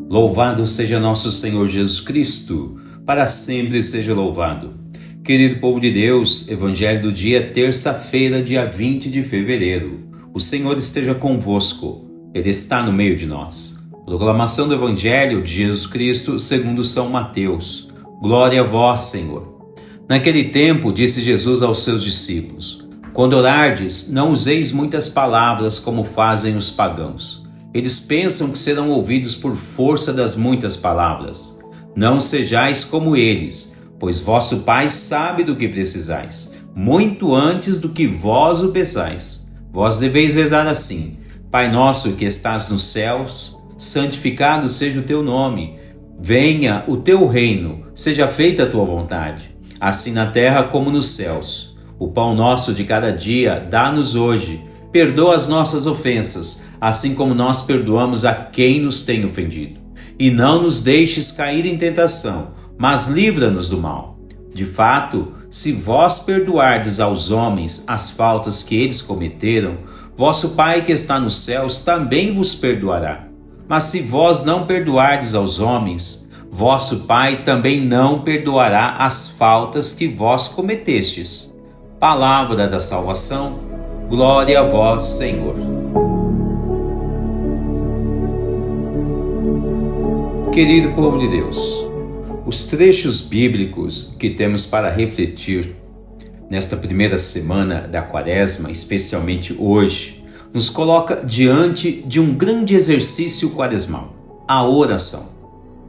Louvado seja nosso Senhor Jesus Cristo, para sempre seja louvado. Querido povo de Deus, Evangelho do dia, terça-feira, dia 20 de fevereiro. O Senhor esteja convosco, Ele está no meio de nós. Proclamação do Evangelho de Jesus Cristo segundo São Mateus. Glória a vós, Senhor. Naquele tempo, disse Jesus aos seus discípulos: quando orardes, não useis muitas palavras como fazem os pagãos. Eles pensam que serão ouvidos por força das muitas palavras. Não sejais como eles, pois vosso Pai sabe do que precisais, muito antes do que vós o peçais. Vós deveis rezar assim: Pai nosso que estás nos céus, santificado seja o teu nome. Venha o teu reino, seja feita a tua vontade, assim na terra como nos céus. O pão nosso de cada dia dá-nos hoje. Perdoa as nossas ofensas, assim como nós perdoamos a quem nos tem ofendido. E não nos deixes cair em tentação, mas livra-nos do mal. De fato, se vós perdoardes aos homens as faltas que eles cometeram, vosso Pai que está nos céus também vos perdoará. Mas se vós não perdoardes aos homens, vosso Pai também não perdoará as faltas que vós cometestes. Palavra da salvação. Glória a vós, Senhor. Querido povo de Deus, os trechos bíblicos que temos para refletir nesta primeira semana da Quaresma, especialmente hoje, nos coloca diante de um grande exercício quaresmal, a oração.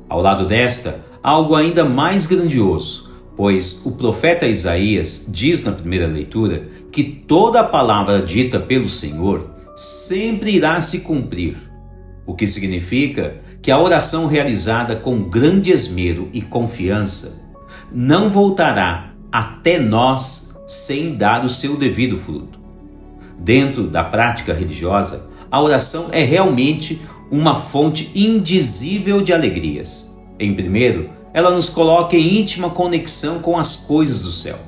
Ao lado desta, algo ainda mais grandioso, pois o profeta Isaías diz na primeira leitura que toda a palavra dita pelo Senhor sempre irá se cumprir, o que significa que a oração realizada com grande esmero e confiança não voltará até nós sem dar o seu devido fruto. Dentro da prática religiosa, a oração é realmente uma fonte indizível de alegrias. Em primeiro, ela nos coloca em íntima conexão com as coisas do céu.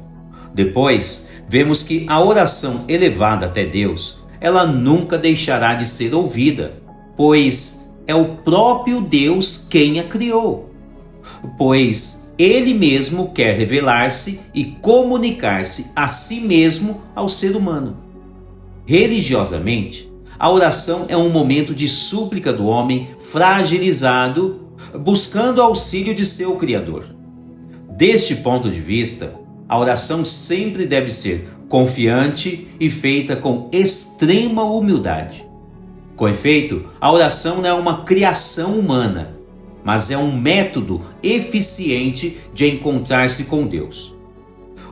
Depois, vemos que a oração elevada até Deus, ela nunca deixará de ser ouvida, pois é o próprio Deus quem a criou. Pois Ele mesmo quer revelar-se e comunicar-se a si mesmo ao ser humano. Religiosamente, a oração é um momento de súplica do homem fragilizado, buscando auxílio de seu Criador. Deste ponto de vista, a oração sempre deve ser confiante e feita com extrema humildade. Com efeito, a oração não é uma criação humana, mas é um método eficiente de encontrar-se com Deus.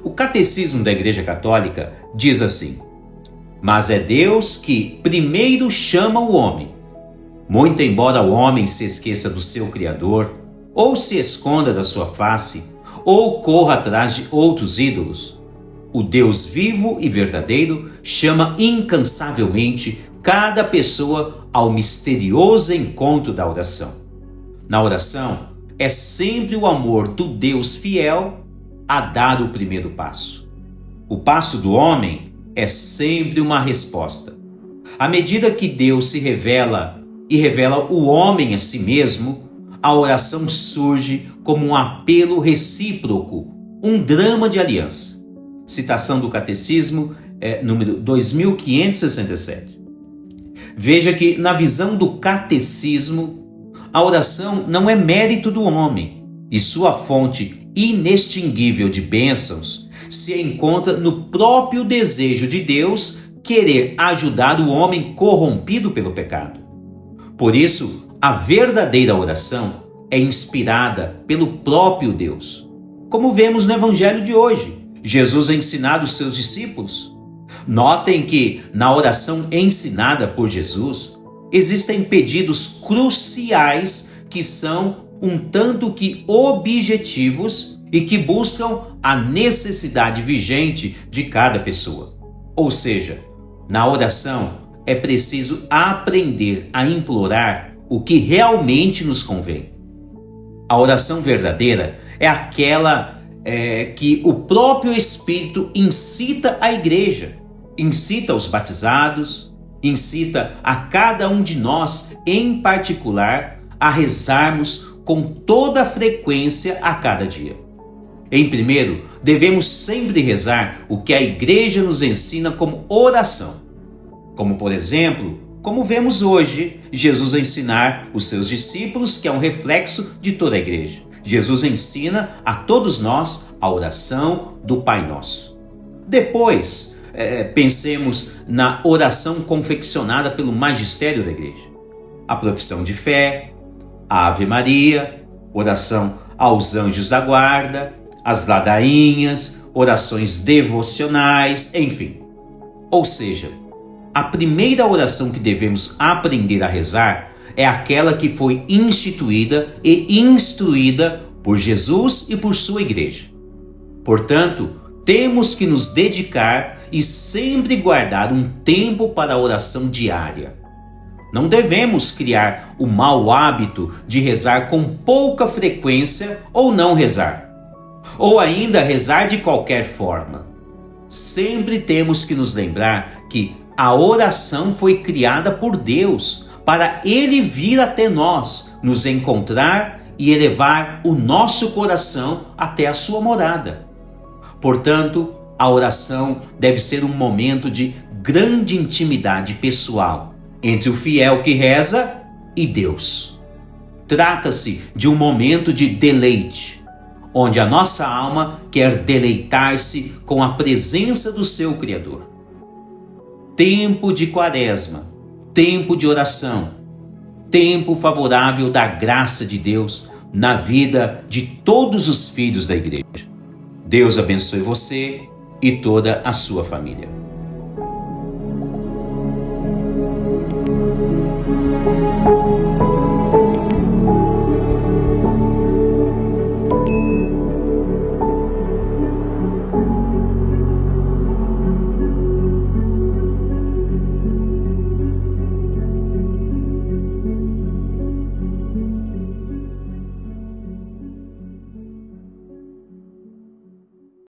O Catecismo da Igreja Católica diz assim: mas é Deus que primeiro chama o homem. Muito embora o homem se esqueça do seu Criador, ou se esconda da sua face, ou corra atrás de outros ídolos, o Deus vivo e verdadeiro chama incansavelmente cada pessoa ao misterioso encontro da oração. Na oração, é sempre o amor do Deus fiel a dar o primeiro passo. O passo do homem é sempre uma resposta. À medida que Deus se revela e revela o homem a si mesmo, a oração surge como um apelo recíproco, um drama de aliança. Citação do Catecismo, número 2567. Veja que, na visão do Catecismo, a oração não é mérito do homem, e sua fonte inextinguível de bênçãos se encontra no próprio desejo de Deus querer ajudar o homem corrompido pelo pecado. Por isso, a verdadeira oração é inspirada pelo próprio Deus. Como vemos no Evangelho de hoje, Jesus ensinado os seus discípulos. Notem que, na oração ensinada por Jesus, existem pedidos cruciais que são um tanto que objetivos e que buscam a necessidade vigente de cada pessoa. Ou seja, na oração é preciso aprender a implorar o que realmente nos convém. A oração verdadeira é aquela que o próprio Espírito incita a igreja, incita os batizados, incita a cada um de nós, em particular, a rezarmos com toda a frequência a cada dia. Em primeiro, devemos sempre rezar o que a Igreja nos ensina como oração. Como, por exemplo, como vemos hoje Jesus ensinar os seus discípulos, que é um reflexo de toda a Igreja. Jesus ensina a todos nós a oração do Pai Nosso. Depois, pensemos na oração confeccionada pelo magistério da Igreja. A profissão de fé, a Ave Maria, oração aos anjos da guarda, as ladainhas, orações devocionais, enfim. Ou seja, a primeira oração que devemos aprender a rezar é aquela que foi instituída e instruída por Jesus e por sua Igreja. Portanto, temos que nos dedicar e sempre guardar um tempo para a oração diária. Não devemos criar o mau hábito de rezar com pouca frequência ou não rezar, ou ainda rezar de qualquer forma. Sempre temos que nos lembrar que a oração foi criada por Deus para Ele vir até nós, nos encontrar e elevar o nosso coração até a sua morada. Portanto, a oração deve ser um momento de grande intimidade pessoal entre o fiel que reza e Deus. Trata-se de um momento de deleite, onde a nossa alma quer deleitar-se com a presença do seu Criador. Tempo de Quaresma, tempo de oração, tempo favorável da graça de Deus na vida de todos os filhos da Igreja. Deus abençoe você e toda a sua família.